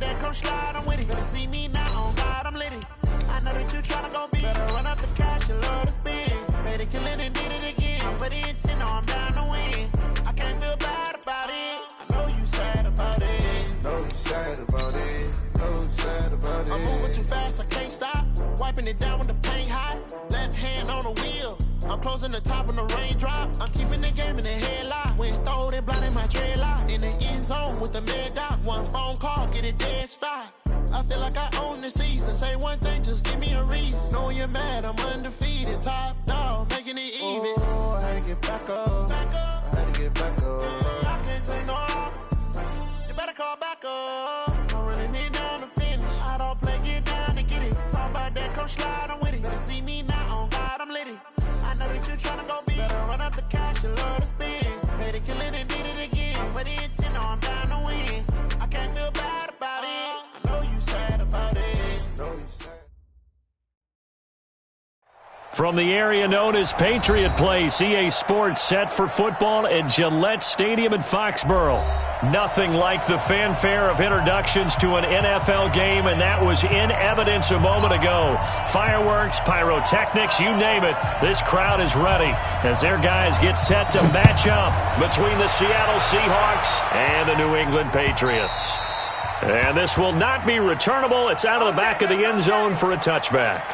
that, come slide, I'm with it. Better see me now, on God, I'm litty. I know that you tryna go big. Better run up the cash, you love to spend. Made a killing and did it again. But the intent, no, I'm down to win. I can't feel bad about it. I know you sad about it. Know you sad about it. Know you sad about it. I'm moving too fast, I can't stop. Wiping it down with the paint hot. Left hand on the wheel. I'm closing the top when the raindrop. I'm keeping the game in the headlock. When throwed and blinding my dreadlock. In the end zone with the mad dot. One phone call, get it dead stop. I feel like I own the season. Say one thing, just give me a reason. Knowing you're mad, I'm undefeated. Top dog, making it even. Oh, I had to get back up. Back up. I had to get back up. I can't take no off. You better call back up. I'm running it down to finish. I don't play, get down to get it. Talk about that, come slide, I'm with it. Better see me now, on God, I'm litty. I know that you tryna go big. Better run up the cash, you love to spend. Made a killing and did it again. But the intent, no, I'm down to win. I can't feel bad about it. I know you sad about it. Know you sad. From the area known as Patriot Place, EA Sports set for football at Gillette Stadium in Foxborough. Nothing like the fanfare of introductions to an NFL game, and that was in evidence a moment ago. Fireworks, pyrotechnics, you name it. This crowd is ready as their guys get set to match up between the Seattle Seahawks and the New England Patriots. And this will not be returnable. It's out of the back of the end zone for a touchback.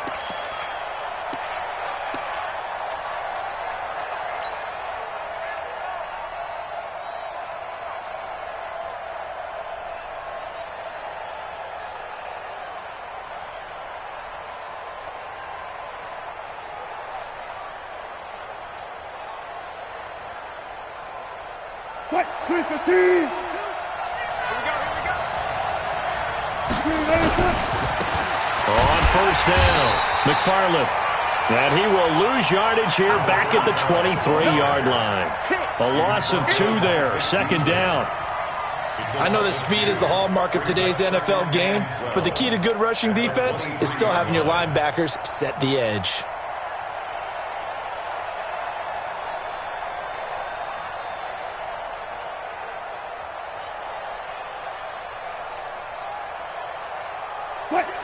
What? 315! On first down, McFarland. And he will lose yardage here back at the 23-yard line. A loss of 2 there, second down. I know that speed is the hallmark of today's NFL game, but the key to good rushing defense is still having your linebackers set the edge.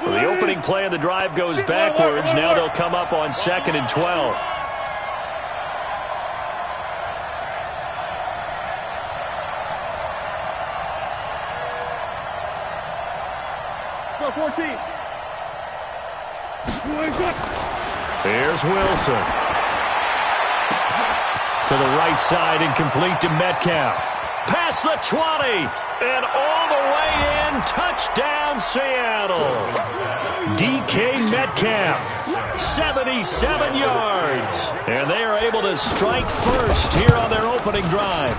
So the opening play of the drive goes backwards. Now they'll come up on 2nd and 12. Here's Wilson. To the right side, incomplete to Metcalf. Past the 20, and all the way in, touchdown Seattle. DK Metcalf, 77 yards. And they are able to strike first here on their opening drive.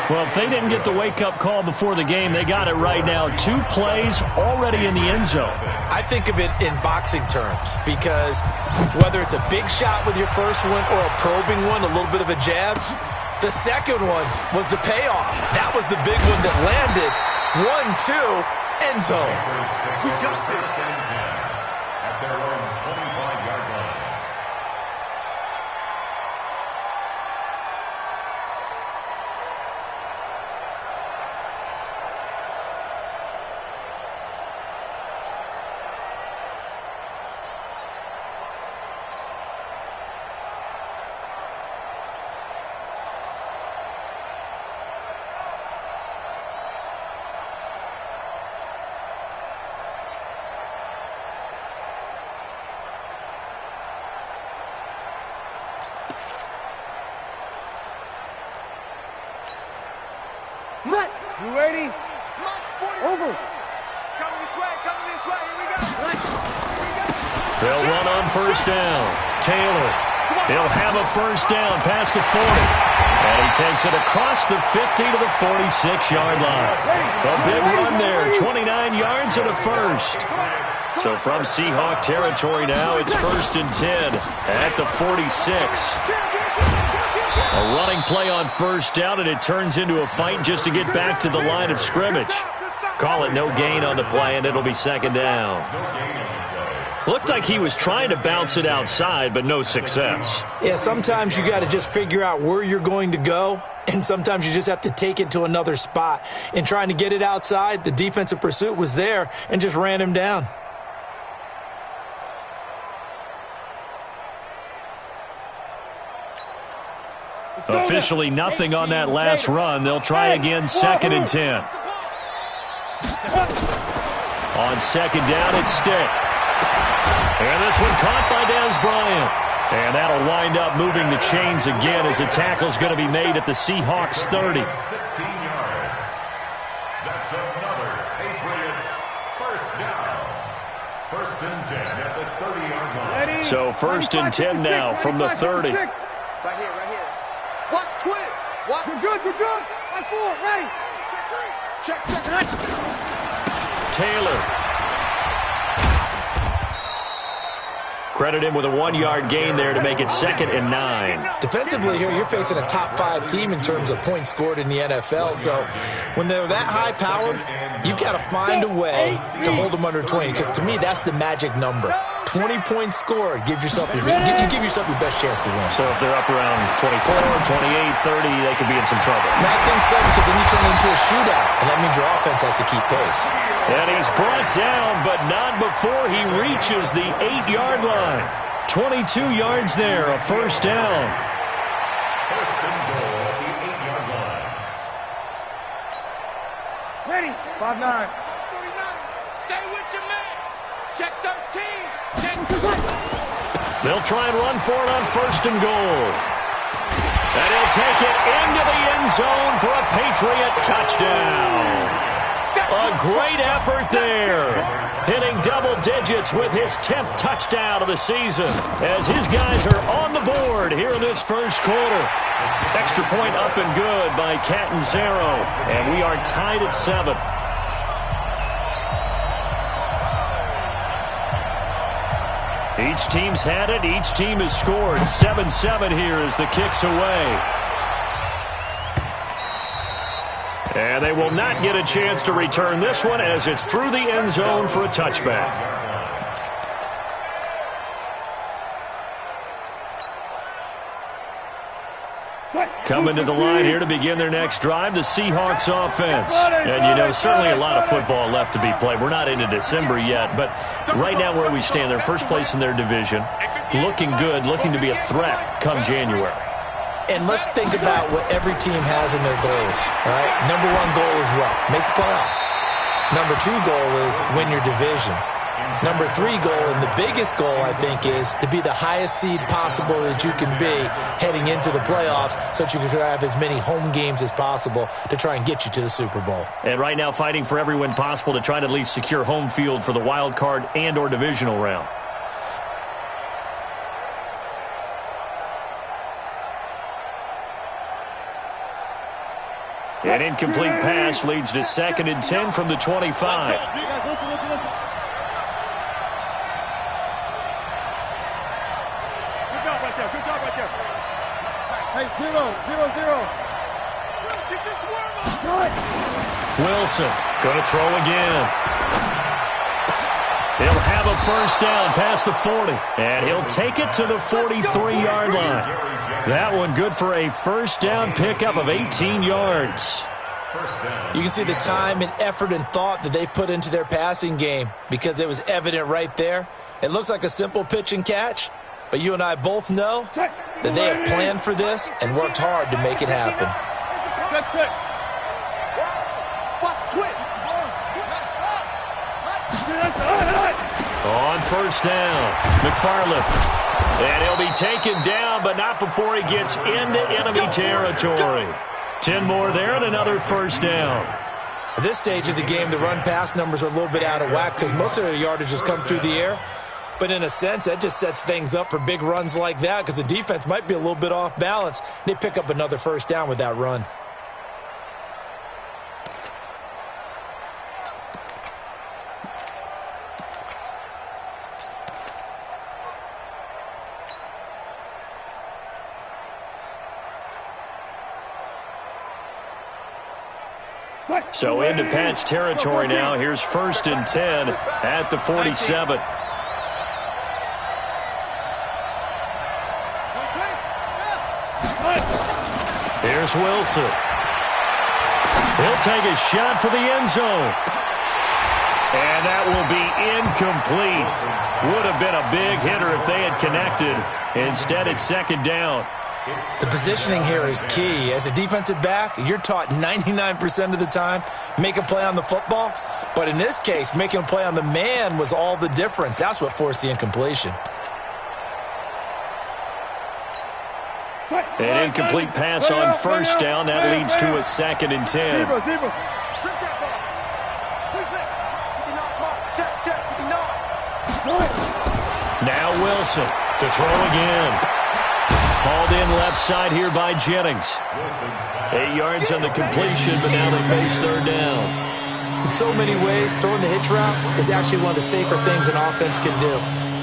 Well, if they didn't get the wake-up call before the game, they got it right now. 2 plays already in the end zone. I think of it in boxing terms because whether it's a big shot with your first one or a probing one, a little bit of a jab, the second one was the payoff. That was the big one that landed. 1-2, end zone. We got this. At their own 25-yard line. You ready? Over. Coming this way, here we go. They'll run on first down. Taylor, he'll have a first down past the 40. And he takes it across the 50 to the 46-yard line. A big run there, 29 yards and a first. So from Seahawk territory now, it's 1st and 10 at the 46. A running play on first down, and it turns into a fight just to get back to the line of scrimmage. Call it no gain on the play, and it'll be 2nd down. No gain on the play. Looked like he was trying to bounce it outside, but no success. Yeah, sometimes you got to just figure out where you're going to go, and sometimes you just have to take it to another spot. In trying to get it outside, the defensive pursuit was there and just ran him down. Officially nothing on that last run. They'll try again, 2nd and 10. On 2nd down, it's Stick. And this one caught by Dez Bryant. And that'll wind up moving the chains again as a tackle's going to be made at the Seahawks 30. 16 yards. That's another Patriots first down. 1st and 10 at the 30-yard line. So 1st and 10 now from the 30. Right here, right here. Watch twist. Watch. You're good, you're good. Right forward, ready. Check, Taylor. Credit him with a 1-yard gain there to make it 2nd and 9. Defensively here, you're facing a top-5 team in terms of points scored in the NFL. So when they're that high-powered, you've got to find a way to hold them under 20. Because to me, that's the magic number. 20 points scored. You give yourself your best chance to win. So if they're up around 24, 28, 30, they could be in some trouble. I think so, because then you turn it into a shootout, and that means your offense has to keep pace. And he's brought down, but not before he reaches the 8-yard line. 22 yards there, a 1st down. 1st and goal at the 8-yard line. Ready. 5-9. Stay with your man. Check 13. Check. They'll try and run for it on 1st and goal. And he'll take it into the end zone for a Patriot touchdown. A great effort there. Hitting double digits with his 10th touchdown of the season as his guys are on the board here in this 1st quarter. Extra point up and good by Catanzaro. And we are tied at 7. Each team's had it. Each team has scored. 7-7 here as the kick's away. And they will not get a chance to return this one as it's through the end zone for a touchback. Coming to the line here to begin their next drive, the Seahawks offense. And, certainly a lot of football left to be played. We're not into December yet, but right now where we stand, they're first place in their division. Looking good, looking to be a threat come January. And let's think about what every team has in their goals, all right? Number 1 goal is what? Make the playoffs. Number 2 goal is win your division. Number 3 goal, and the biggest goal, I think, is to be the highest seed possible that you can be heading into the playoffs so that you can have as many home games as possible to try and get you to the Super Bowl. And right now fighting for every win possible to try to at least secure home field for the wild card and or divisional round. An incomplete pass leads to 2nd and 10 from the 25. Good job right there. Good job right there. Hey, 0-0-0. Get your swerve on. Wilson going to throw again. He'll have a 1st down past the 40. And he'll take it to the 43-yard line. That one good for a 1st down pickup of 18 yards. You can see the time and effort and thought that they've put into their passing game because it was evident right there. It looks like a simple pitch and catch, but you and I both know that they have planned for this and worked hard to make it happen. Good. Watch twist. On 1st down, McFarland. And he'll be taken down, but not before he gets into enemy territory. 10 more there and another 1st down. At this stage of the game, the run-pass numbers are a little bit out of whack because most of their yardage has come through the air. But in a sense, that just sets things up for big runs like that because the defense might be a little bit off balance. They pick up another 1st down with that run. So into Pat's territory now. Here's 1st and 10 at the 47. Here's Wilson. He'll take a shot for the end zone. And that will be incomplete. Would have been a big hitter if they had connected. Instead, it's second down. The positioning here is key. As a defensive back, you're taught 99% of the time, make a play on the football. But in this case, making a play on the man was all the difference. That's what forced the incompletion. An incomplete pass on first down. That leads to a 2nd and 10. Now Wilson to throw again. Called in left side here by Jennings. 8 yards on the completion, but now they face third down. In so many ways, throwing the hitch route is actually one of the safer things an offense can do.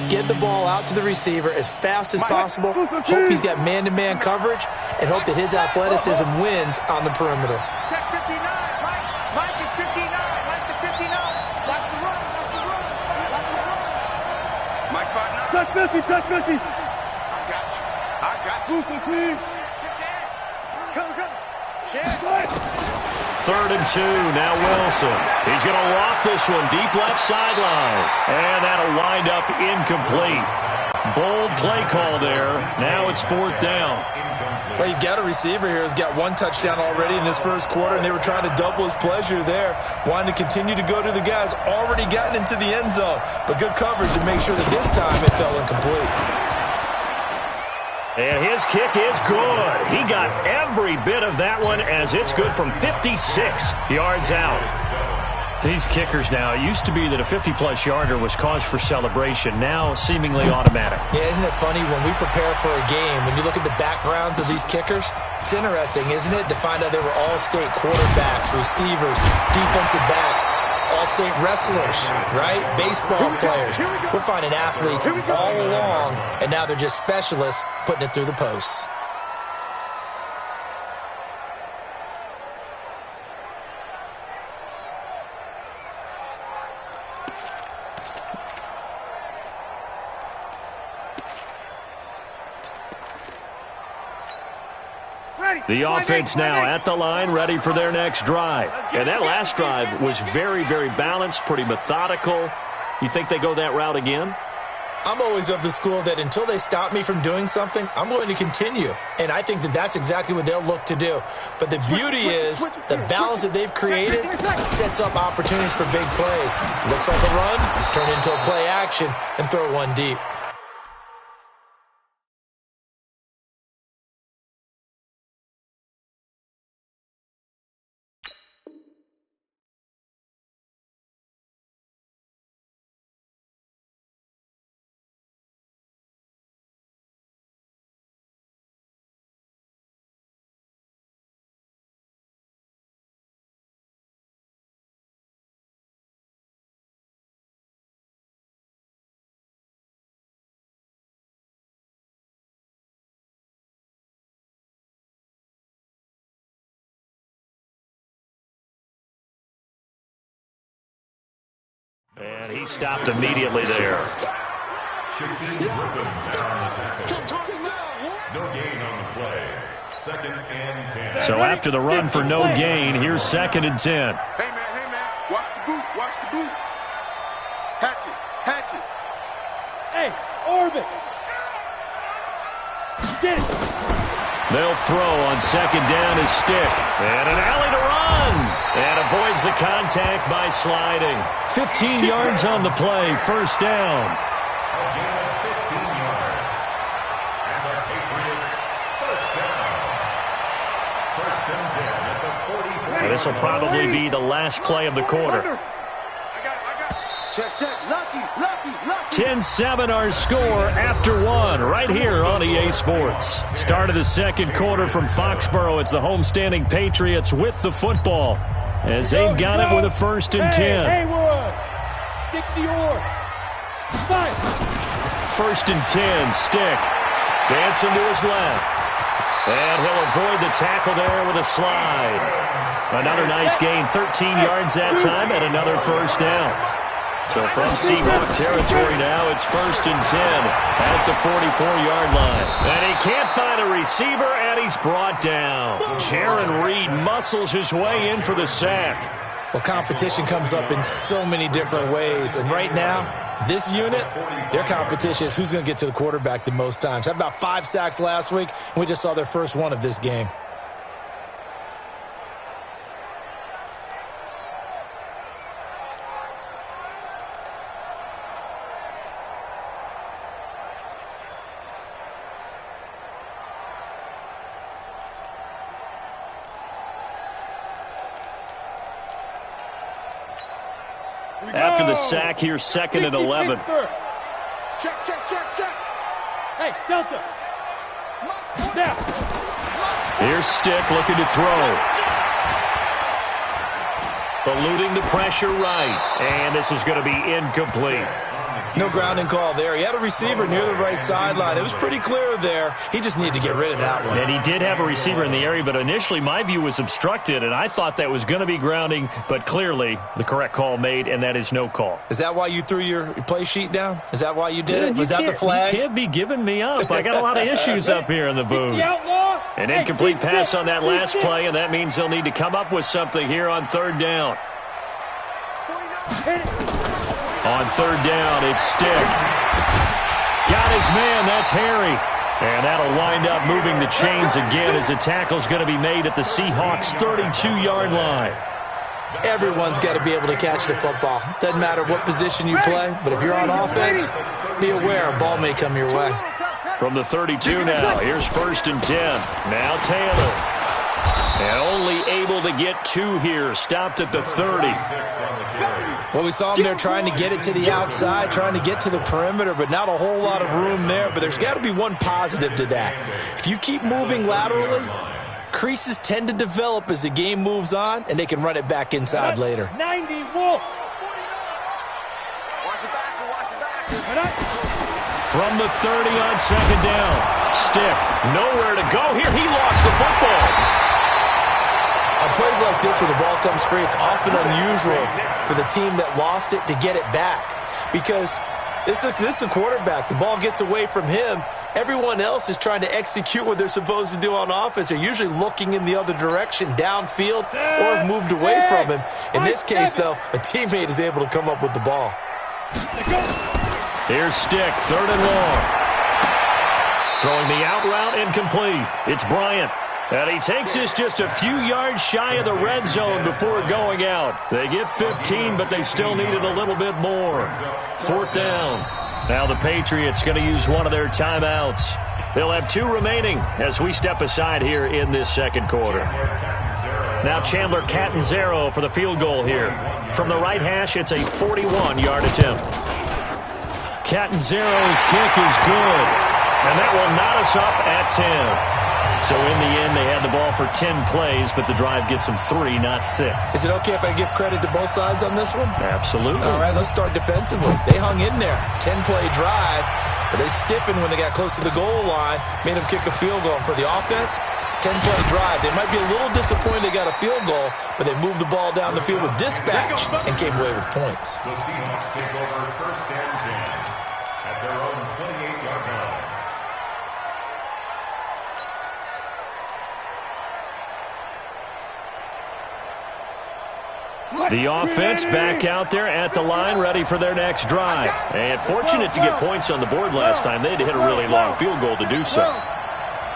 Get the ball out to the receiver as fast as possible, hope he's got man-to-man coverage, and hope that his athleticism wins on the perimeter. Check 59, Mike. Mike is 59. Mike the 59. Watch the run. Watch the run. Watch the run. Mike 59. Touch 50. Touch 50. I got you. I got you. Please. Come. Third and 2, now Wilson. He's going to loft this one deep left sideline. And that'll wind up incomplete. Bold play call there. Now it's 4th down. Well, you've got a receiver here who's got 1 touchdown already in this first quarter, and they were trying to double his pleasure there, wanting to continue to go to the guys already gotten into the end zone. But good coverage to make sure that this time it fell incomplete. And his kick is good. He got every bit of that one as it's good from 56 yards out. These kickers now, it used to be that a 50-plus yarder was cause for celebration. Now seemingly automatic. Yeah, isn't it funny when we prepare for a game, when you look at the backgrounds of these kickers, it's interesting, isn't it, to find out they were all-state quarterbacks, receivers, defensive backs, all-state wrestlers, right? Baseball players. We're finding athletes all along, and now they're just specialists putting it through the posts. The offense now at the line, ready for their next drive. And that last drive was very, very balanced, pretty methodical. You think they go that route again? I'm always of the school that until they stop me from doing something, I'm going to continue. And I think that that's exactly what they'll look to do. But the beauty is the balance that they've created sets up opportunities for big plays. Looks like a run, turn into a play action, and throw one deep. And he stopped immediately there. No gain on the play. 2nd and 10. So after the run for no gain, here's 2nd and 10. Hey, man. Watch the boot. Watch the boot. Hatch it. Hey, orbit. Get it. They'll throw on 2nd down his stick. And an alley to run. And avoids the contact by sliding. 15 yards on the play. 1st down. A gain of 15 yards. And the Patriots, 1st down. 1st and 10 at the 44. This will probably be the last play of the quarter. I got it. Check. Lucky. 10-7 our score after 1 right here on EA Sports. Start of the 2nd quarter from Foxborough. It's the homestanding Patriots with the football as they've got it with a 1st and 10. Haywood. 60 or. 1st and 10, Stick. Dancing to his left. And he'll avoid the tackle there with a slide. Another nice gain, 13 yards that time, and another 1st down. So from Seahawk territory now, it's 1st and 10 at the 44-yard line. And he can't find a receiver, and he's brought down. Jaron Reed muscles his way in for the sack. Well, competition comes up in so many different ways. And right now, this unit, their competition is who's going to get to the quarterback the most times. Had about 5 sacks last week, and we just saw their first one of this game. After the sack here, 2nd and 11. Check, check, check, check. Hey, Delta. Snap. Here's Stick looking to throw. Eluding the pressure right. And this is going to be incomplete. No grounding call there. He had a receiver near the right sideline. It was pretty clear there. He just needed to get rid of that one. And he did have a receiver in the area, but initially my view was obstructed, and I thought that was going to be grounding, but clearly the correct call made, and that is no call. Is that why you threw your play sheet down? Is that why you did it? Was that the flag? You can't be giving me up. I got a lot of issues up here in the booth. An incomplete pass on that last play, and that means they'll need to come up with something here on 3rd down. On 3rd down, it's Stick. Got his man, that's Harry. And that'll wind up moving the chains again as the tackle's going to be made at the Seahawks' 32-yard line. Everyone's got to be able to catch the football. Doesn't matter what position you play, but if you're on offense, be aware a ball may come your way. From the 32 now, here's 1st and 10. Now Taylor. And only able to get 2 here, stopped at the 30. Well, we saw him there trying to get it to the outside, trying to get to the perimeter, but not a whole lot of room there. But there's got to be one positive to that. If you keep moving laterally, creases tend to develop as the game moves on, and they can run it back inside later. 90, Wolf. From the 30 on 2nd down. Stick, nowhere to go here. He lost the football. On plays like this where the ball comes free, it's often unusual for the team that lost it to get it back. Because this is a quarterback. The ball gets away from him. Everyone else is trying to execute what they're supposed to do on offense. They're usually looking in the other direction, downfield, or have moved away from him. In this case, though, a teammate is able to come up with the ball. Here's Stick, 3rd and long. Throwing the out route, incomplete. It's Bryant. And he takes this just a few yards shy of the red zone before going out. They get 15, but they still needed a little bit more. 4th down. Now the Patriots going to use one of their timeouts. They'll have 2 remaining as we step aside here in this 2nd quarter. Now Chandler Catanzaro for the field goal here. From the right hash, it's a 41-yard attempt. Catanzaro's kick is good. And that will knot us up at 10. So in the end, they had the ball for 10 plays, but the drive gets them 3, not 6. Is it okay if I give credit to both sides on this one? Absolutely. All right, let's start defensively. They hung in there. 10-play drive, but they stiffened when they got close to the goal line, made them kick a field goal. For the offense, 10-play drive. They might be a little disappointed they got a field goal, but they moved the ball down the field with dispatch and came away with points. The Seahawks take over 1st and 10 at their own 28-yard line. The offense back out there at the line, ready for their next drive. And fortunate to get points on the board last time. They had to hit a really long field goal to do so.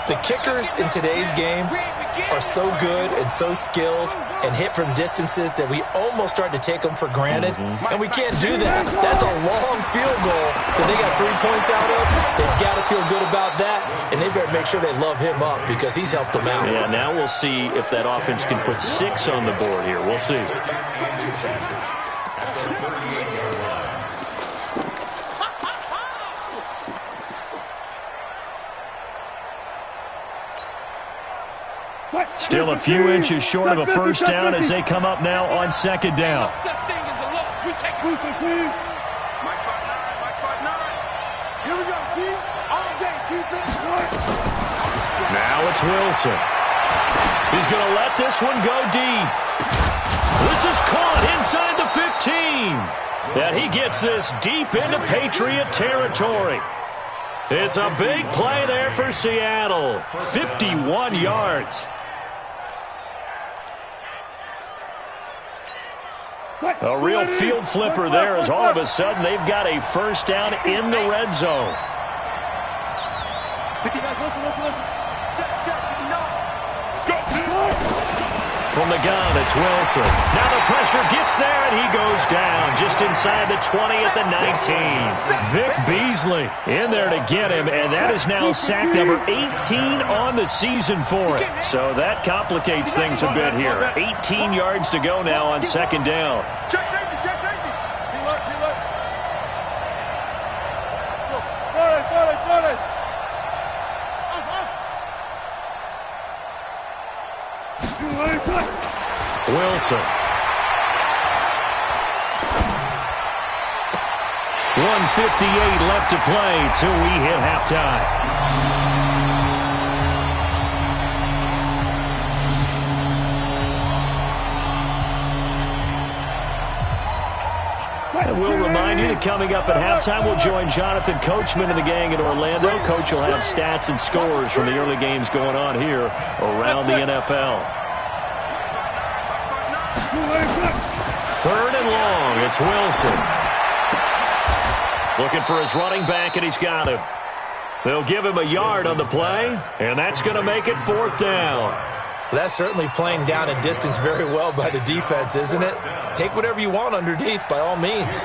The kickers in today's game are so good and so skilled and hit from distances that we almost start to take them for granted. And we can't do that. That's a long field goal that they got 3 points out of. They've got to feel good about that, and they better make sure they love him up because he's helped them out. Yeah, now we'll see if that offense can put 6 on the board here. We'll see. Still a few inches short of a first down as they come up now on 2nd down. Such thing as a loss. We take it. Mike 5-9. Here we go, D. All day, defense. Now it's Wilson. He's going to let this one go deep. This is caught inside the 15. And he gets this deep into Patriot territory. It's a big play there for Seattle. 51 yards. A real field flipper there as all of a sudden they've got a first down in the red zone. From the gun, it's Wilson. Now the pressure gets there, and he goes down just inside the 20 at the 19. Vic Beasley in there to get him, and that is now sack number 18 on the season for him. So that complicates things a bit here. 18 yards to go now on second down. Check safety, check safety. Reload, reload. Got it. Wilson. 1:58 left to play till we hit halftime. And we'll remind you that coming up at halftime, we'll join Jonathan Coachman and the gang in Orlando. Coach will have stats and scores from the early games going on here around the NFL. Third and long, it's Wilson. Looking for his running back, and he's got him. They'll give him a yard on the play, and that's going to make it fourth down. That's certainly playing down and distance very well by the defense, isn't it? Take whatever you want underneath, by all means.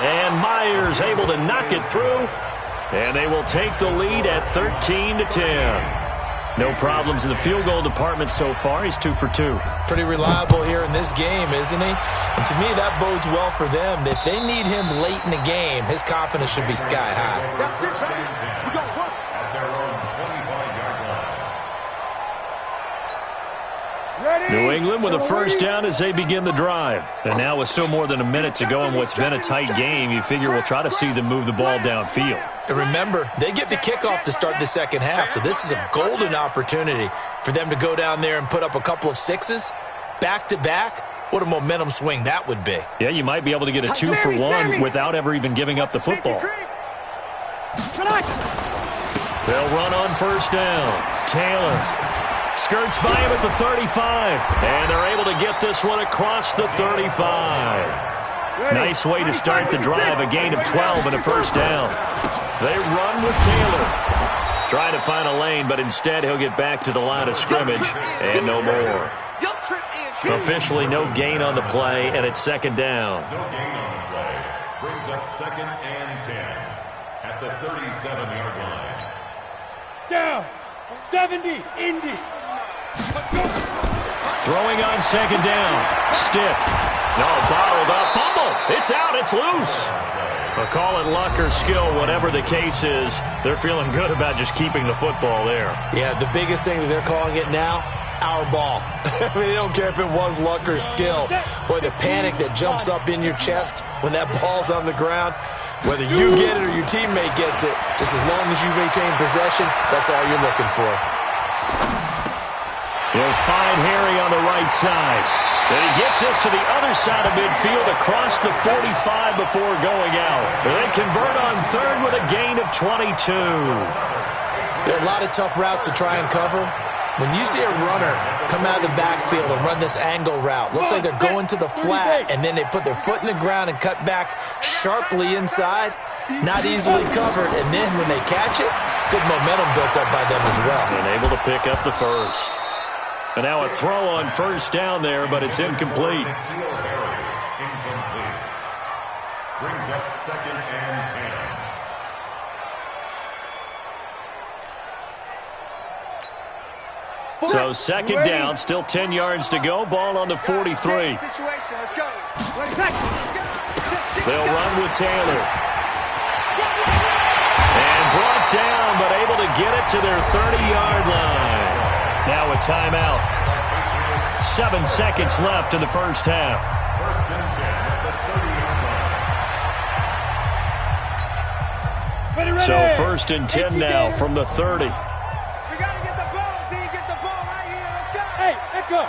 And Myers able to knock it through. And they will take the lead at 13-10. No problems in the field goal department so far. He's 2 for 2. Pretty reliable here in this game, isn't he? And to me, that bodes well for them. If they need him late in the game, his confidence should be sky high. New England with a first down as they begin the drive. And now with still more than a minute to go in what's been a tight game, you figure we'll try to see them move the ball downfield. And remember, they get the kickoff to start the second half, so this is a golden opportunity for them to go down there and put up a couple of sixes back-to-back. What a momentum swing that would be. Yeah, you might be able to get a 2-for-1 without ever even giving up the football. They'll run on first down. Taylor skirts by him at the 35, and they're able to get this one across the 35. Nice way to start the drive, a gain of 12 and a first down. They run with Taylor. Trying to find a lane, but instead he'll get back to the line of scrimmage, and no more. Officially no gain on the play, and it's second down. No gain on the play. Brings up second and 10 at the 37-yard line. Down. 70, Indy. Throwing on second down. Stick. No, bottled up. Fumble. It's out. It's loose. But call it luck or skill, whatever the case is, they're feeling good about just keeping the football there. Yeah, the biggest thing that they're calling it now, our ball. I mean, they don't care if it was luck or skill. Boy, the panic that jumps up in your chest when that ball's on the ground, whether you get it or your teammate gets it, just as long as you retain possession, that's all you're looking for. He'll find Harry on the right side. Then he gets this to the other side of midfield across the 45 before going out. They convert on third with a gain of 22. There are a lot of tough routes to try and cover. When you see a runner come out of the backfield and run this angle route, looks like they're going to the flat, and then they put their foot in the ground and cut back sharply inside, not easily covered, and then when they catch it, good momentum built up by them as well. And able to pick up the first. And now a throw on first down there, but it's incomplete. Incomplete. Brings up second and 10. So second down, still 10 yards to go. Ball on the 43. Let's go. They'll run with Taylor. And brought down, but able to get it to their 30-yard line. Now a timeout. 7 seconds left in the first half. First and 10 at the 30-yard line. So first and 10 now from the 30. We got to get the ball, D. Get the ball right here. Let's go. Hey, Echo.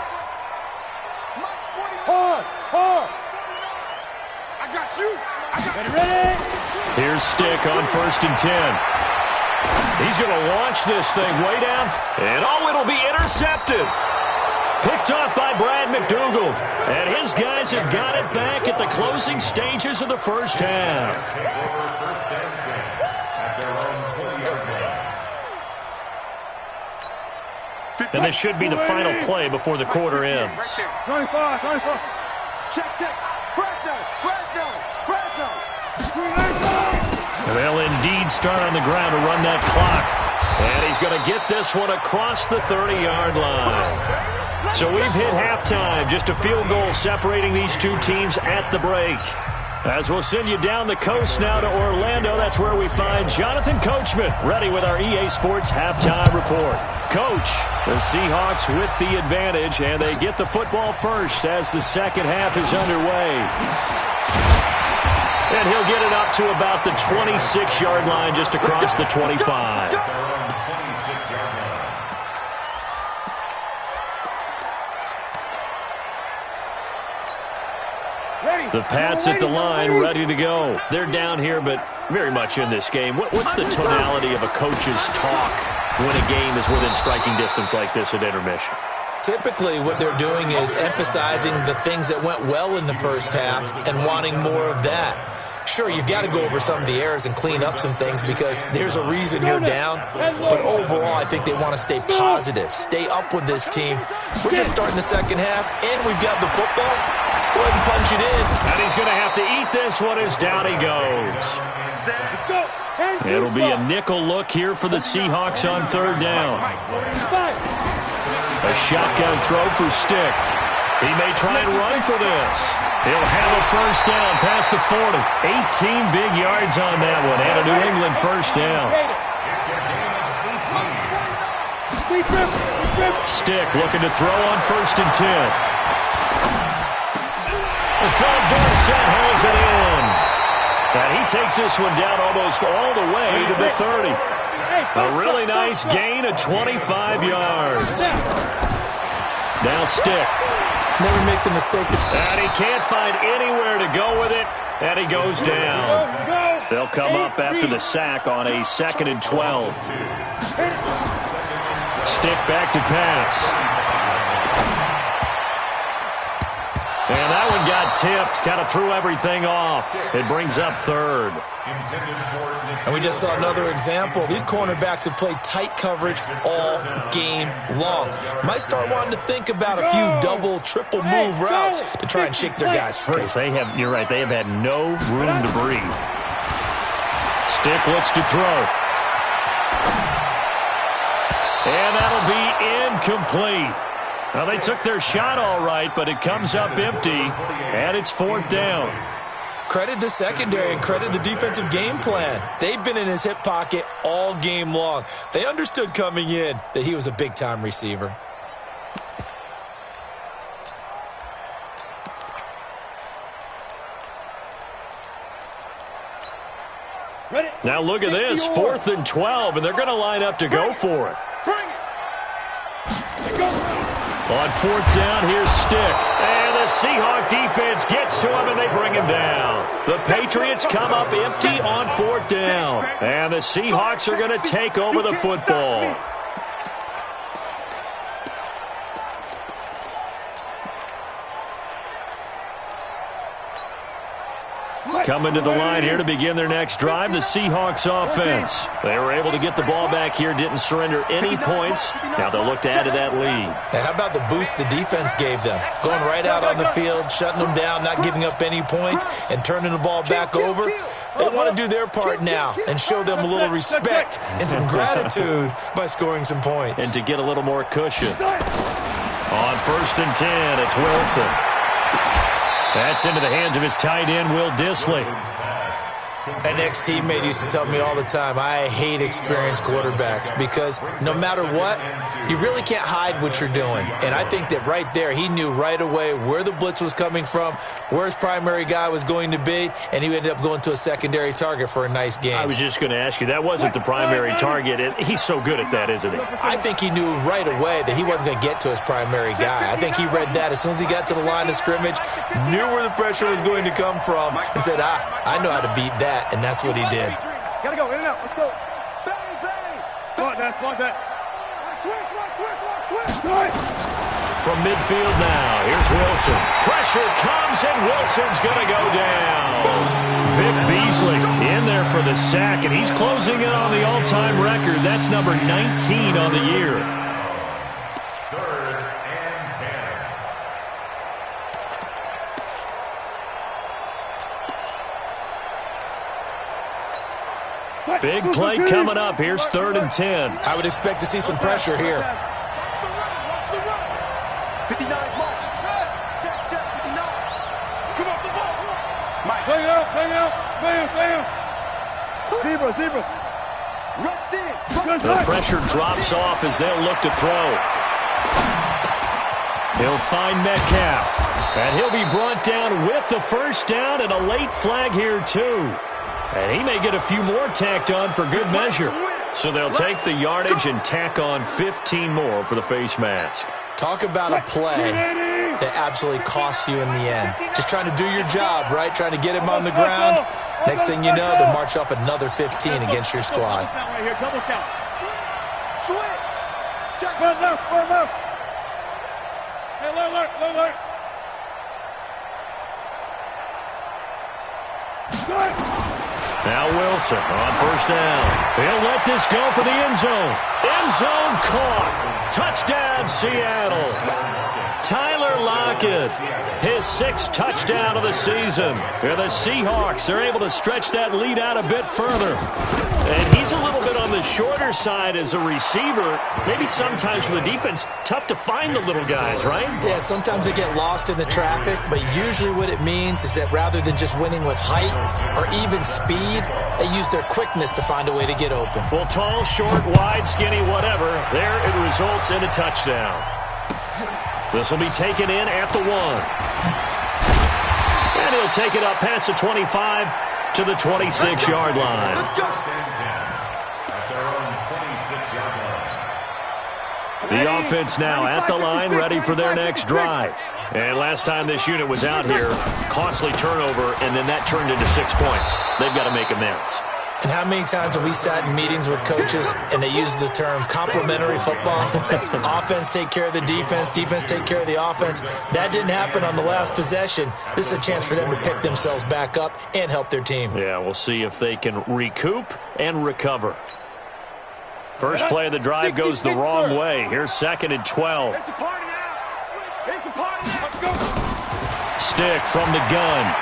Mike's 49. Hard. I got you. Ready? Here's Stick on first and 10. He's going to launch this thing way down. And it'll be intercepted. Picked off by Brad McDougald. And his guys have got it back at the closing stages of the first half. Take over first and 10 at their own 20-yard line. And this should be the final play before the quarter ends. 25. Check. Fresno. They'll indeed start on the ground to run that clock. And he's going to get this one across the 30-yard line. So we've hit halftime. Just a field goal separating these two teams at the break. As we'll send you down the coast now to Orlando, that's where we find Jonathan Coachman, ready with our EA Sports halftime report. Coach, the Seahawks with the advantage, and they get the football first as the second half is underway. And he'll get it up to about the 26-yard line, just across the 25. The Pats at the line, ready to go. They're down here, but very much in this game. What's the tonality of a coach's talk when a game is within striking distance like this at intermission? Typically, what they're doing is emphasizing the things that went well in the first half and wanting more of that. Sure, you've got to go over some of the errors and clean up some things because there's a reason you're down. But overall, I think they want to stay positive, stay up with this team. We're just starting the second half, and we've got the football. Let's go ahead and punch it in. And he's going to have to eat this one as down he goes. It'll be a nickel look here for the Seahawks on third down. A shotgun throw for Stick. He may try and run for this. He'll have a first down past the 40. 18 big yards on that one. And a New England first down. Stick looking to throw on first and 10. And Phil Dorsett hauls it in. And he takes this one down almost all the way to the 30. A really nice gain of 25 yards. Now Stick. Never make the mistake. And he can't find anywhere to go with it, and he goes down. They'll come up after the sack on a 2nd and 12. Stick back to pass. And that one got tipped, kind of threw everything off. It brings up third. And we just saw another example. These cornerbacks have played tight coverage all game long. Might start wanting to think about a few double, triple move routes to try and shake their guys free. You're right, they have had no room to breathe. Stick looks to throw. And that'll be incomplete. Now, they took their shot all right, but it comes up empty, and it's fourth down. Credit the secondary and credit the defensive game plan. They've been in his hip pocket all game long. They understood coming in that he was a big-time receiver. Now look at this, 4th and 12, and they're going to line up to go for it. On 4th down, here's Stick. And the Seahawk defense gets to him, and they bring him down. The Patriots come up empty on 4th down. And the Seahawks are going to take over the football. Coming to the line here to begin their next drive, the Seahawks offense. They were able to get the ball back here, didn't surrender any points. Now they'll look to add to that lead. Now, how about the boost the defense gave them? Going right out on the field, shutting them down, not giving up any points, and turning the ball back over. They want to do their part now and show them a little respect and some gratitude by scoring some points. And to get a little more cushion. On 1st and 10, it's Wilson. That's into the hands of his tight end, Will Dissly. An ex-teammate used to tell me all the time, I hate experienced quarterbacks because no matter what, you really can't hide what you're doing. And I think that right there, he knew right away where the blitz was coming from, where his primary guy was going to be, and he ended up going to a secondary target for a nice game. I was just going to ask you, that wasn't the primary target. He's so good at that, isn't he? I think he knew right away that he wasn't going to get to his primary guy. I think he read that as soon as he got to the line of scrimmage, knew where the pressure was going to come from, and said, I know how to beat that. And that's what he did. Gotta go, in and out. Let's go. Bang, bang. Come on, that. Switch. From midfield now, here's Wilson. Pressure comes, and Wilson's going to go down. Vic Beasley in there for the sack, and he's closing in on the all-time record. That's number 19 on the year. Big play coming up. Here's 3rd and 10. I would expect to see some pressure here. 59, Mark. Check, 59. Come off the ball. Mike. Bang out. Zebra. Rush in. The pressure drops off as they'll look to throw. He'll find Metcalf. And he'll be brought down with the first down and a late flag here, too. And he may get a few more tacked on for good measure. So they'll take the yardage and tack on 15 more for the face mask. Talk about a play that absolutely costs you in the end. Just trying to do your job, right? Trying to get him on the ground. Next thing you know, they'll march off another 15 against your squad. Double count. Switch. Check. Run left. Hey, alert. Now Wilson on first down. He'll let this go for the end zone. End zone caught. Touchdown, Seattle. Tyler Lockett, his 6th touchdown of the season. And the Seahawks are able to stretch that lead out a bit further. And he's a little bit on the shorter side as a receiver. Maybe sometimes for the defense, tough to find the little guys, right? Yeah, sometimes they get lost in the traffic, but usually what it means is that rather than just winning with height or even speed, they use their quickness to find a way to get open. Well, tall, short, wide, skinny, whatever, there it results in a touchdown. This will be taken in at the 1. And he'll take it up past the 25 to the 26-yard line. The offense now at the line, ready for their next drive. And last time this unit was out here, costly turnover, and then that turned into 6 points. They've got to make amends. And how many times have we sat in meetings with coaches and they use the term complementary football? Offense take care of the defense, defense take care of the offense. That didn't happen on the last possession. This is a chance for them to pick themselves back up and help their team. Yeah, we'll see if they can recoup and recover. First play of the drive goes the wrong way. Here's 2nd and 12. It's a party now. It's a party now. Let's go. Stick from the gun.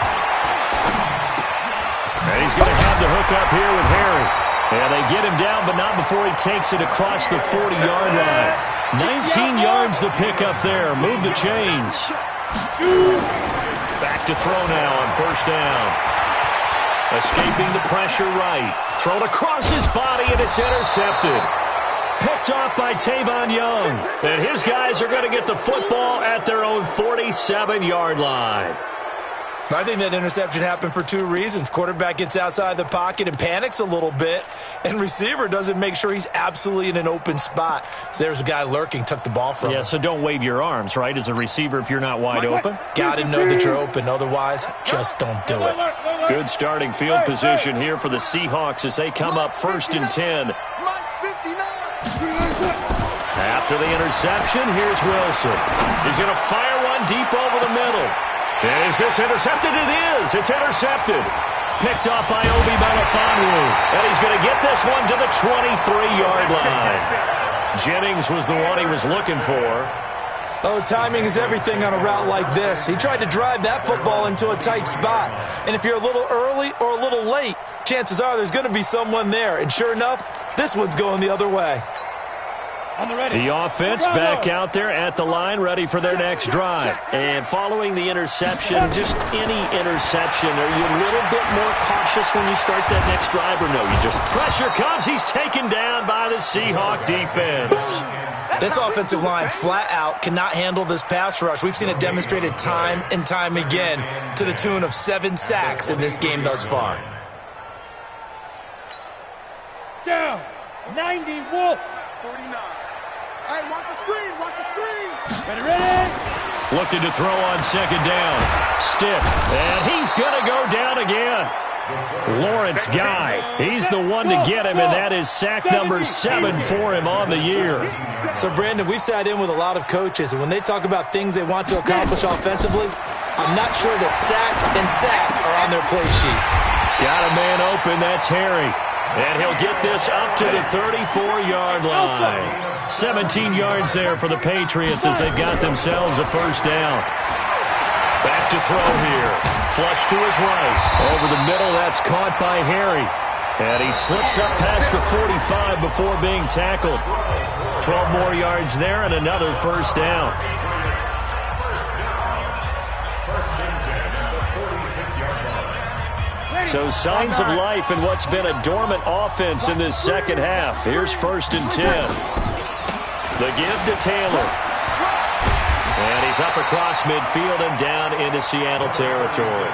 And he's going to have the hook up here with Harry. Yeah, they get him down, but not before he takes it across the 40-yard line. 19 yards to pick up there. Move the chains. Back to throw now on first down. Escaping the pressure right. Thrown across his body, and it's intercepted. Picked off by Tavon Young. And his guys are going to get the football at their own 47-yard line. I think that interception happened for 2 reasons. Quarterback gets outside the pocket and panics a little bit, and receiver doesn't make sure he's absolutely in an open spot. So there's a guy lurking, took the ball from him. Yeah, so don't wave your arms, right, as a receiver if you're not wide open? Got to know that you're open. Otherwise, just don't do it. Good starting field position here for the Seahawks as they come up 1st and 10. After the interception, here's Wilson. He's going to fire one deep over the middle. And is this intercepted? It is. It's intercepted. Picked off by Obi Melifonwu. And he's going to get this one to the 23-yard line. Jennings was the one he was looking for. Oh, timing is everything on a route like this. He tried to drive that football into a tight spot. And if you're a little early or a little late, chances are there's going to be someone there. And sure enough, this one's going the other way. The offense back out there at the line, ready for their next drive. And following the interception, just any interception, are you a little bit more cautious when you start that next drive, or no? You just pressure comes. He's taken down by the Seahawk defense. This offensive line flat out cannot handle this pass rush. We've seen it demonstrated time and time again to the tune of 7 sacks in this game thus far. Down. 90, Wolf. 49. Hey, watch the screen. Watch the screen. Ready. Looking to throw on second down. Stiff. And he's going to go down again. Lawrence Guy. He's the one to get him, and that is sack number 7 for him on the year. So, Brandon, we sat in with a lot of coaches, and when they talk about things they want to accomplish offensively, I'm not sure that sack and sack are on their play sheet. Got a man open. That's Harry. And he'll get this up to the 34-yard line. 17 yards there for the Patriots as they've got themselves a first down. Back to throw here. Flush to his right. Over the middle, that's caught by Harry. And he slips up past the 45 before being tackled. 12 more yards there and another first down. So signs of life in what's been a dormant offense in this second half. Here's 1st and 10. The give to Taylor. And he's up across midfield and down into Seattle territory.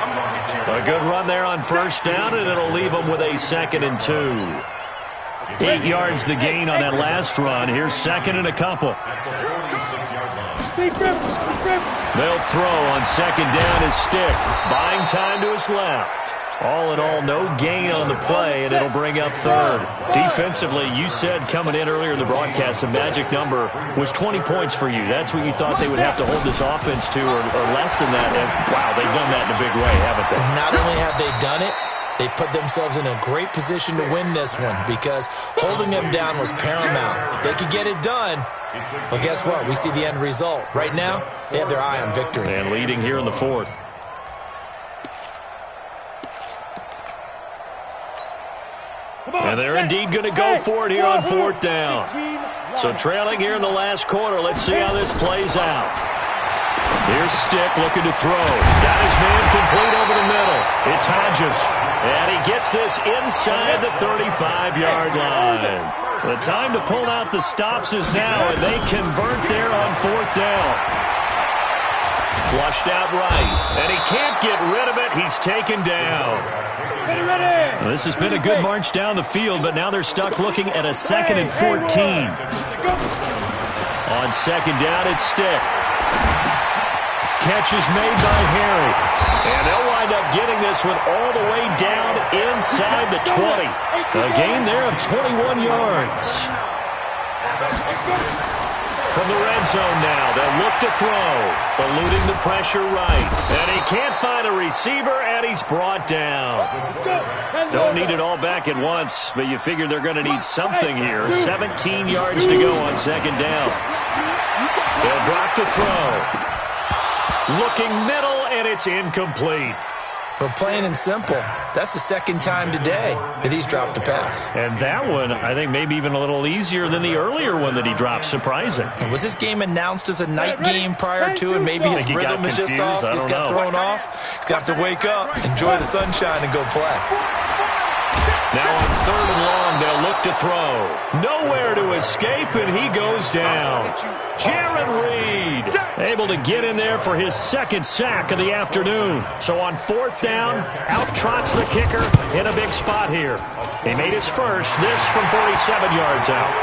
A good run there on first down, and it'll leave them with a 2nd and 2. 8 yards the gain on that last run. Here's 2nd and a couple. They'll throw on 2nd down his stick. Buying time to his left. All in all, no gain on the play, and it'll bring up 3rd. Defensively, you said coming in earlier in the broadcast, the magic number was 20 points for you. That's what you thought they would have to hold this offense to, or less than that. And, wow, they've done that in a big way, haven't they? Not only have they done it, they put themselves in a great position to win this one because holding them down was paramount. If they could get it done, well, guess what? We see the end result. Right now, they have their eye on victory. And leading here in the 4th. And they're indeed going to go for it here on 4th down. So trailing here in the last quarter. Let's see how this plays out. Here's Stick looking to throw. Got his man complete over the middle. It's Hodges. And he gets this inside the 35-yard line. The time to pull out the stops is now, and they convert there on 4th down. Flushed out right. And he can't get rid of it. He's taken down. Well, this has been a good march down the field, but now they're stuck looking at a 2nd and 14. On 2nd down, it's Stick. Catch is made by Harry. And they'll wind up getting this one all the way down inside the 20. A gain there of 21 yards. From the red zone now, they'll look to throw. Eluding the pressure right. And he can't find a receiver, and he's brought down. Don't need it all back at once, but you figure they're going to need something here. 17 yards to go on 2nd down. They'll drop to throw. Looking middle, and it's incomplete. Well, plain and simple, that's the 2nd time today that he's dropped a pass. And that one, I think, maybe even a little easier than the earlier one that he dropped. Surprising. Was this game announced as a night game prior to, and maybe his rhythm is just off? He's got thrown off. He's got to wake up, enjoy the sunshine, and go play. Now on 3rd and long, they'll look to throw. Nowhere to escape, and he goes down. Jared Reed able to get in there for his 2nd sack of the afternoon. So on 4th down, out trots the kicker in a big spot here. He made his first, this from 47 yards out.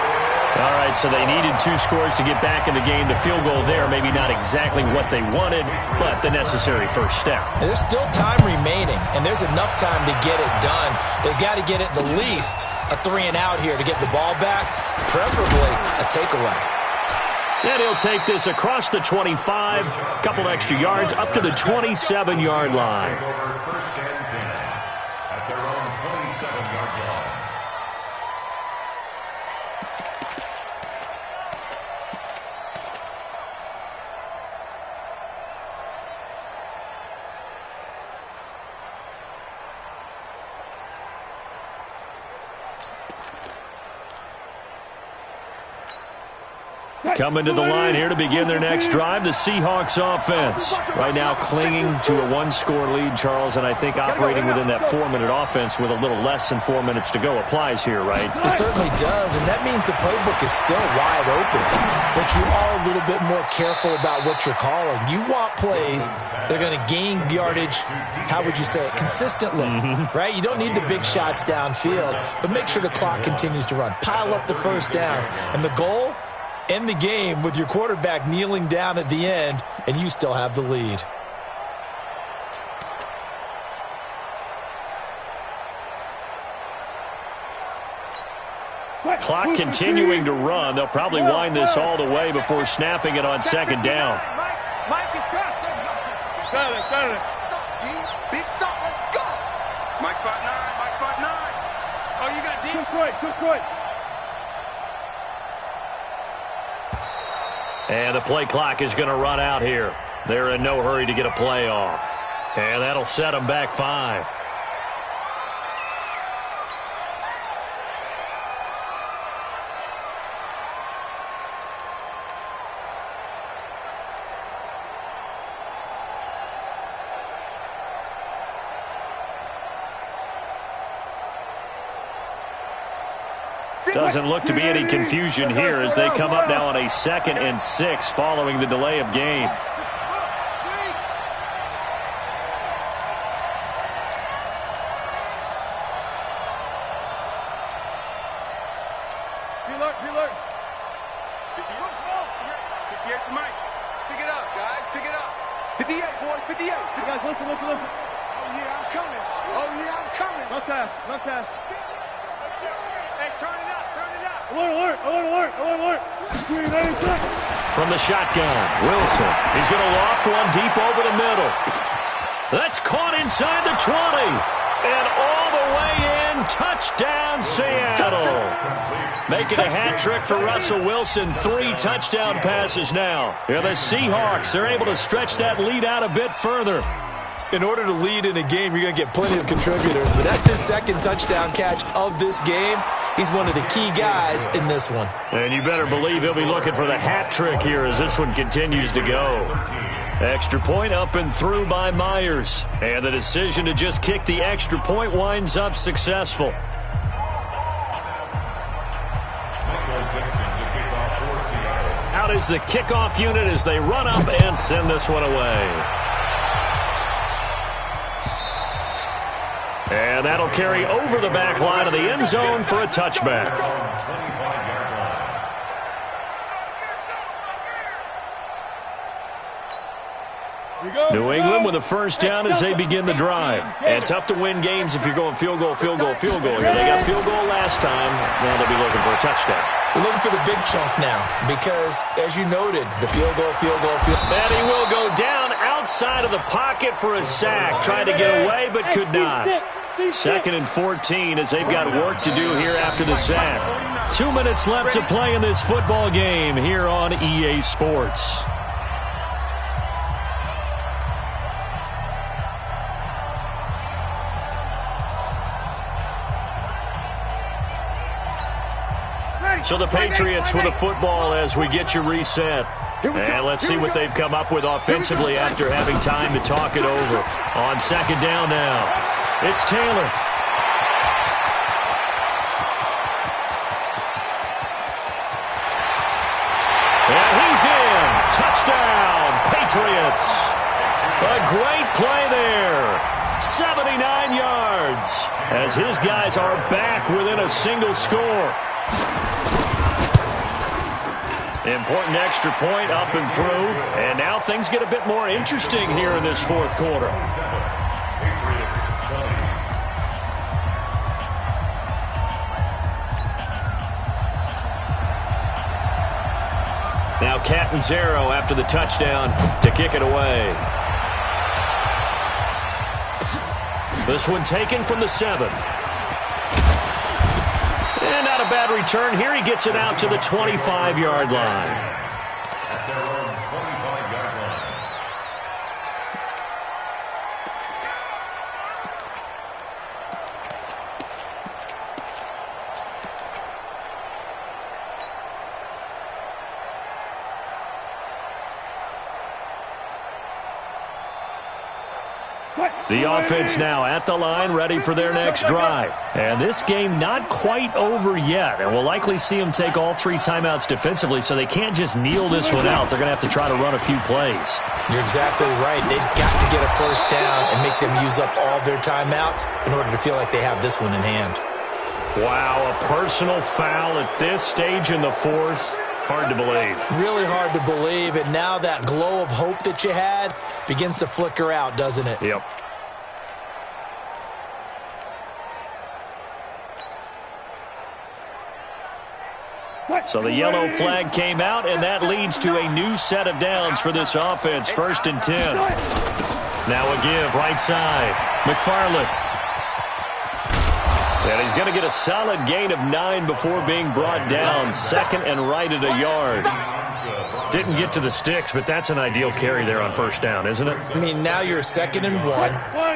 All right, so they needed 2 scores to get back in the game. The field goal there, maybe not exactly what they wanted, but the necessary first step. There's still time remaining, and there's enough time to get it done. They've got to get at the least a 3-and-out here to get the ball back, preferably a takeaway. And he'll take this across the 25, a couple extra yards, up to the 27-yard line. First and 10 at their own 27-yard line. Coming to the line here to begin their next drive, the Seahawks offense. Right now clinging to a one-score lead, Charles, and I think operating within that 4-minute offense with a little less than 4 minutes to go applies here, right? It certainly does, and that means the playbook is still wide open. But you are a little bit more careful about what you're calling. You want plays that are going to gain yardage, how would you say it, consistently, right? You don't need the big shots downfield, but make sure the clock continues to run. Pile up the first downs, and the goal, end the game with your quarterback kneeling down at the end, and you still have the lead. Clock continuing to run. They'll probably wind this all the way before snapping it on second down. Mike is crossing. Got it. Big stop, let's go. Mike spot 9. Oh, you got deep? Took right. And the play clock is going to run out here. They're in no hurry to get a play off. And that'll set them back 5. Doesn't look to be any confusion here as they come up now on a 2nd and 6 following the delay of game. Preload. 58 to Mike. Pick it up, guys. Pick it up. 58, boys. 58. Guys, listen. Oh, yeah, I'm coming. No task. Hey, turn it up. Alert. From the shotgun, Wilson. He's going to loft one deep over the middle. That's caught inside the 20. And all the way in, touchdown Seattle. Making a hat trick for Russell Wilson. 3 touchdown passes now. Yeah, the Seahawks, they're able to stretch that lead out a bit further. In order to lead in a game, you're going to get plenty of contributors, but that's his 2nd touchdown catch of this game. He's one of the key guys in this one. And you better believe he'll be looking for the hat trick here as this one continues to go. Extra point up and through by Myers. And the decision to just kick the extra point winds up successful. Out is the kickoff unit as they run up and send this one away. And that'll carry over the back line of the end zone for a touchback. New England with a first down as they begin the drive. And tough to win games if you're going field goal here. They got field goal last time. Now they'll be looking for a touchdown. They're looking for the big chunk now because, as you noted, the field goal. And he will go down outside of the pocket for a sack. Tried to get away but could not. 2nd and 14 as they've got work to do here after the sack. 2 minutes left to play in this football game here on EA Sports. So the Patriots with a football as we get you reset. And let's see what they've come up with offensively after having time to talk it over. On 2nd down now, it's Taylor. And he's in. Touchdown, Patriots. A great play there. 79 yards as his guys are back within a single score. Important extra point up and through. And now things get a bit more interesting here in this 4th quarter. Now Catanzaro after the touchdown to kick it away. This one taken from the 7. And not a bad return here. He gets it out to the 25-yard line. At their own 25-yard line. The offense now at the line, ready for their next drive. And this game not quite over yet, and we'll likely see them take all 3 timeouts defensively, so they can't just kneel this one out. They're going to have to try to run a few plays. You're exactly right. They've got to get a first down and make them use up all their timeouts in order to feel like they have this one in hand. Wow, a personal foul at this stage in the fourth. Hard to believe. Really hard to believe, and now that glow of hope that you had begins to flicker out, doesn't it? Yep. So the yellow flag came out, and that leads to a new set of downs for this offense. 1st and 10. Now a give, right side. McFarland. And he's going to get a solid gain of 9 before being brought down. 2nd and right at a yard. Didn't get to the sticks, but that's an ideal carry there on 1st down, isn't it? I mean, now you're 2nd and 1.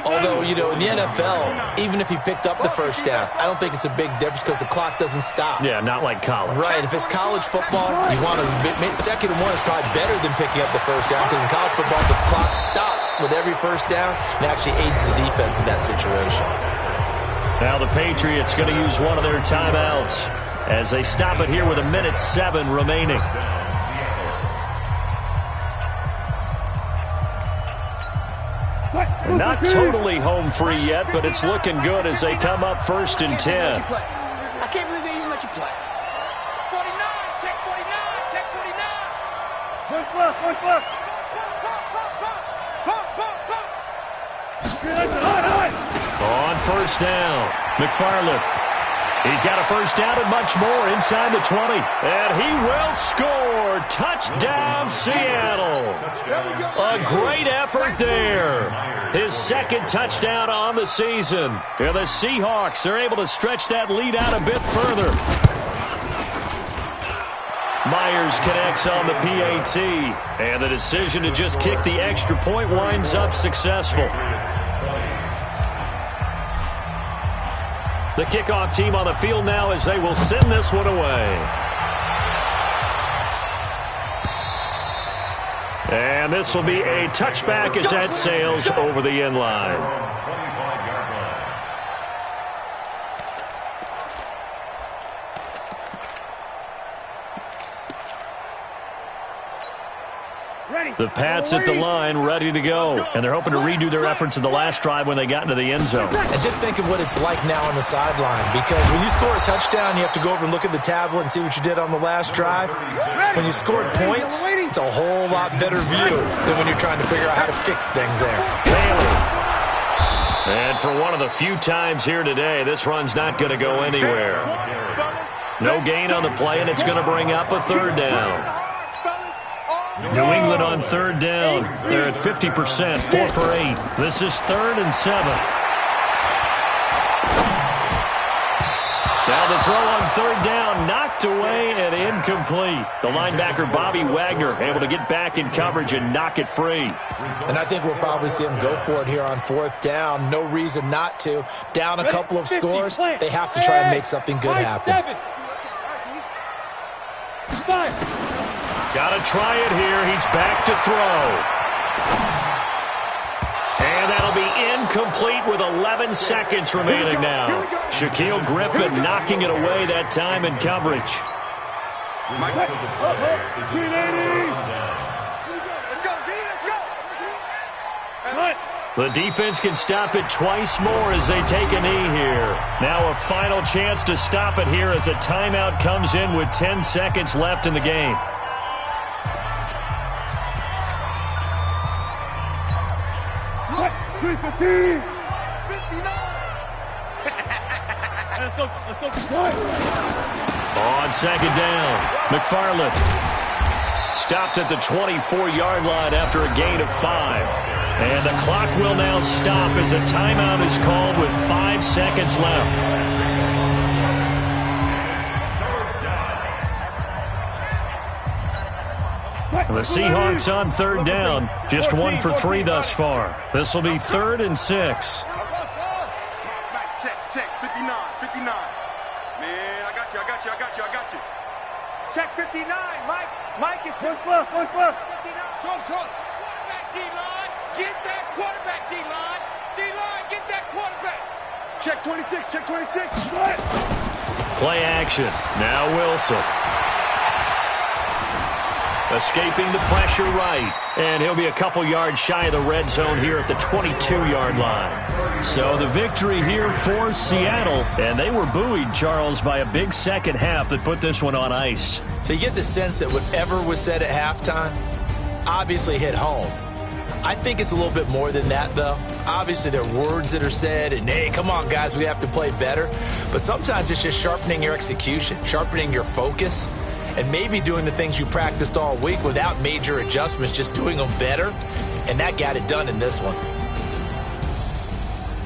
Although, you know, in the NFL, even if you picked up the 1st down, I don't think it's a big difference because the clock doesn't stop. Yeah, not like college. Right. If it's college football, you want to 2nd and 1 is probably better than picking up the 1st down because in college football, the clock stops with every 1st down and actually aids the defense in that situation. Now the Patriots going to use one of their timeouts as they stop it here with 1:07 remaining. Not totally home free yet, but it's looking good as they come up 1st and 10. I can't believe they even let you play. 49, check 49, check 49. Push left, push left. On 1st down, McFarland. He's got a 1st down and much more inside the 20. And he will score. Touchdown, Seattle. A great effort there. His 2nd touchdown on the season. And the Seahawks are able to stretch that lead out a bit further. Myers connects on the PAT. And the decision to just kick the extra point winds up successful. The kickoff team on the field now as they will send this one away. And this will be a touchback as that sails over the end line. The Pats at the line, ready to go. And they're hoping to redo their efforts in the last drive when they got into the end zone. And just think of what it's like now on the sideline. Because when you score a touchdown, you have to go over and look at the tablet and see what you did on the last drive. When you scored points, it's a whole lot better view than when you're trying to figure out how to fix things there. Bailey. And for one of the few times here today, this run's not going to go anywhere. No gain on the play, and it's going to bring up a 3rd down. New England on 3rd down. They're at 50%, 4 for 8. This is 3rd and 7. Now the throw on 3rd down, knocked away and incomplete. The linebacker, Bobby Wagner, able to get back in coverage and knock it free. And I think we'll probably see him go for it here on 4th down. No reason not to. Down a couple of scores, they have to try and make something good happen. Got to try it here. He's back to throw. And that'll be incomplete with 11 seconds remaining now. Shaquille Griffin knocking it away that time in coverage. The defense can stop it twice more as they take a knee here. Now a final chance to stop it here as a timeout comes in with 10 seconds left in the game. On 2nd down, McFarland stopped at the 24-yard line after a gain of 5. And the clock will now stop as a timeout is called with 5 seconds left. The Seahawks on 3rd down, just 1 for 3 thus far. This will be 3rd and 6. Check, 59. Man, I got you. Check 59, Mike. Mike is push left. Quarterback D-line. Get that quarterback D-line. Check 26, check 26. What? Play action. Now Wilson. Escaping the pressure right. And he'll be a couple yards shy of the red zone here at the 22-yard line. So the victory here for Seattle. And they were buoyed, Charles, by a big second half that put this one on ice. So you get the sense that whatever was said at halftime obviously hit home. I think it's a little bit more than that, though. Obviously, there are words that are said, and, hey, come on, guys, we have to play better. But sometimes it's just sharpening your execution, sharpening your focus, and maybe doing the things you practiced all week without major adjustments, just doing them better. And that got it done in this one.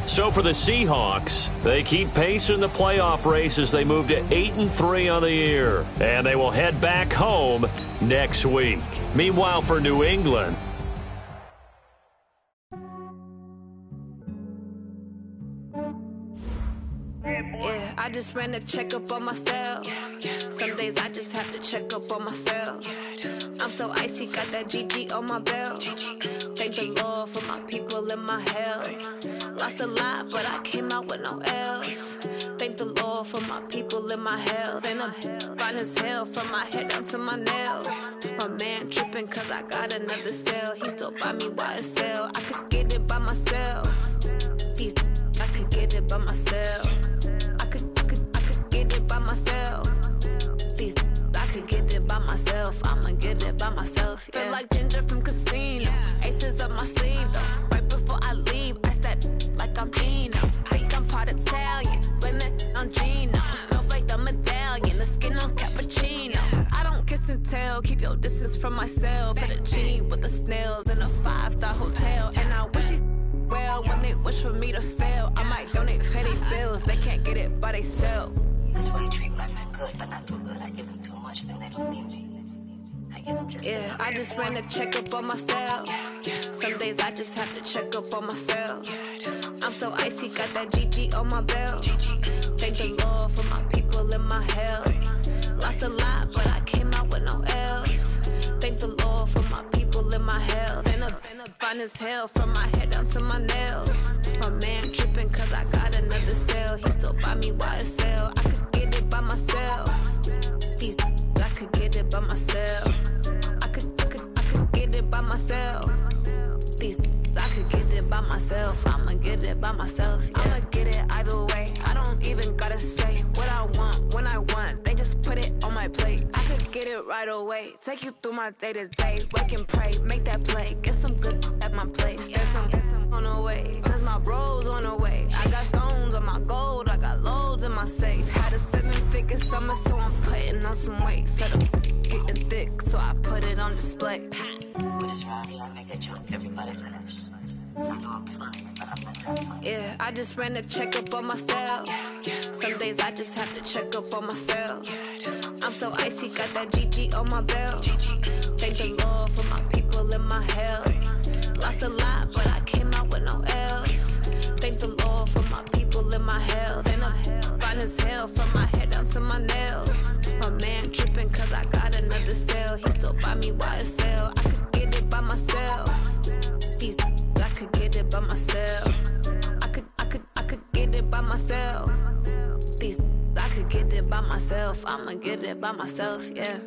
So for the Seahawks, they keep pace in the playoff race as they move to 8-3 on the year. And they will head back home next week. Meanwhile, for New England, yeah, I just ran a checkup on myself. Some days I just have to check up on myself. I'm so icy, got that GG on my belt. Thank the Lord for my people and my health. Lost a lot, but I came out with no L's. Thank the Lord for my people and my health. And I'm fine as hell from my head down to my nails. My man tripping cause I got another cell. He still buy me YSL. I could get it by myself. These I could get it by myself. I could get it by myself. These I could get it by myself. I'ma get it by myself. Yeah. Feel like Ginger from Casino. Aces up my sleeve though. Right before I leave, I step like I'm Dino. Think I'm part Italian, blame it on Gino. Snowflake the medallion, the skin on cappuccino. I don't kiss and tell, keep your distance from myself. Fettuccine with the snails in a 5-star hotel. And I wish he's well when they wish for me to fail. I might donate petty bills, they can't get it by they sell. That's why you treat my friend good, but not too good. I give them too much, then they don't need me. I give them just yeah, I just ran a checkup on myself. Some days I just have to check up on myself. I'm so icy, got that GG on my belt. Thank the Lord for my people and my health. Lost a lot, but I came out with no L's. Thank the Lord for my people and my health. And I'm fine as hell from my head down to my nails. My man tripping cause I got another cell. He still buy me YSL. I could get it by myself. These I could get it by myself. I could get it by myself. These I could get it by myself. I'ma get it by myself. Yeah. I'ma get it either way. I don't even gotta say what I want when I want. They just put it on my plate. I could get it right away. Take you through my day to day. Wake and pray, make that play. Get some good at my place. There's some on the way, cause my bro's on the way. I got stones on my gold, I got loads in my safe. Had a 7-figure summer, so I'm putting on some weight. Set up getting thick, so I put it on display. What is wrong? I make a joke, everybody laughs. I know I'm funny, but I'm not that funny. Yeah, I just ran a checkup on myself. Some days I just have to check up on myself. I'm so icy, got that GG on my belt. Thank the Lord for my people and my health. Lost a lot, but I came out with no L's. Thank the Lord for my people and my health. And I'm fine as hell from my head down to my nails. My man tripping cause I got another cell. He still buy me YSL. I could get it by myself. These I could get it by myself. I could get it by myself. These I could get it by myself. I'ma get it by myself, yeah.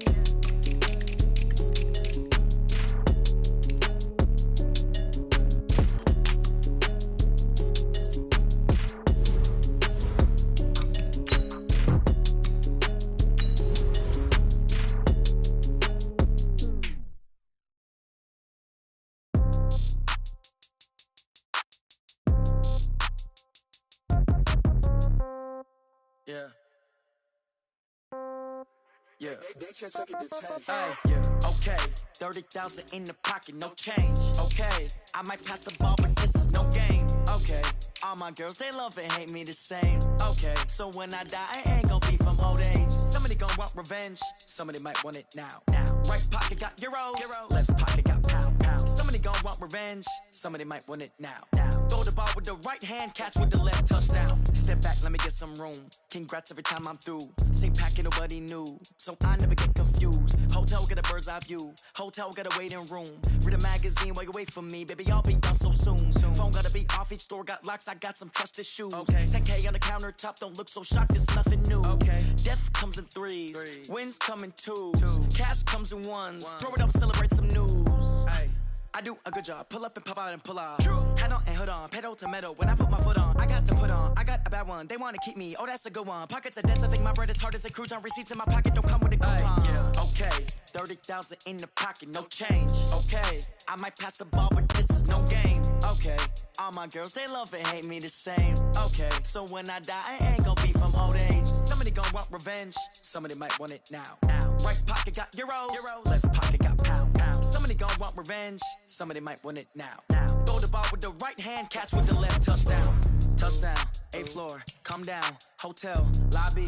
Yeah. Hey, yeah. Okay. 30,000 in the pocket, no change. Okay. I might pass the ball, but this is no game. Okay. All my girls, they love and hate me the same. Okay. So when I die, I ain't gonna be from old age. Somebody gonna want revenge. Somebody might want it now. Right pocket got euros. Left pocket got pound. Somebody gonna want revenge. Somebody might want it now. Throw the the ball with the right hand, catch with the left, touchdown. Step back, let me get some room. Congrats every time I'm through. Same packet, nobody knew, so I never get confused. Hotel get a bird's eye view. Hotel got a waiting room. Read a magazine while you wait for me, baby. I'll be done so soon. Phone gotta be off. Each store got locks. I got some trusted shoes. Okay. 10K on the countertop. Don't look so shocked. It's nothing new. Okay. Death comes in threes. Wins come in twos. Cash comes in ones. Throw it up, celebrate some news. Hey. I do a good job. Pull up and pop out and pull off. Hat on and hood on. Pedal to metal. When I put my foot on, I got to put on. I got a bad one. They want to keep me. Oh, that's a good one. Pockets are dense. I think my bread is hard as a crouton. Receipts in my pocket don't come with a coupon. Yeah. Okay. 30,000 in the pocket. No change. Okay. I might pass the ball, but this is no game. Okay. All my girls, they love and hate me the same. Okay. So when I die, I ain't gonna be from old age. Somebody gonna want revenge. Somebody might want it now. Right pocket got euros. Left pocket got pounds. Somebody gonna want revenge. Somebody might want it now. Throw the ball with the right hand, catch with the left, touchdown. Touchdown, 8th floor, come down, hotel, lobby.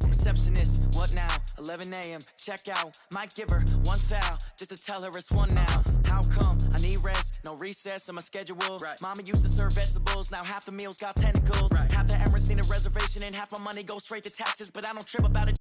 Receptionist, what now? 11 a.m., check out. Might give her one foul, just to tell her it's one now. How come? I need rest, no recess in my schedule. Right. Mama used to serve vegetables, now half the meals got tentacles. Right. Half the Emirates need a reservation and half my money goes straight to taxes, but I don't trip about it.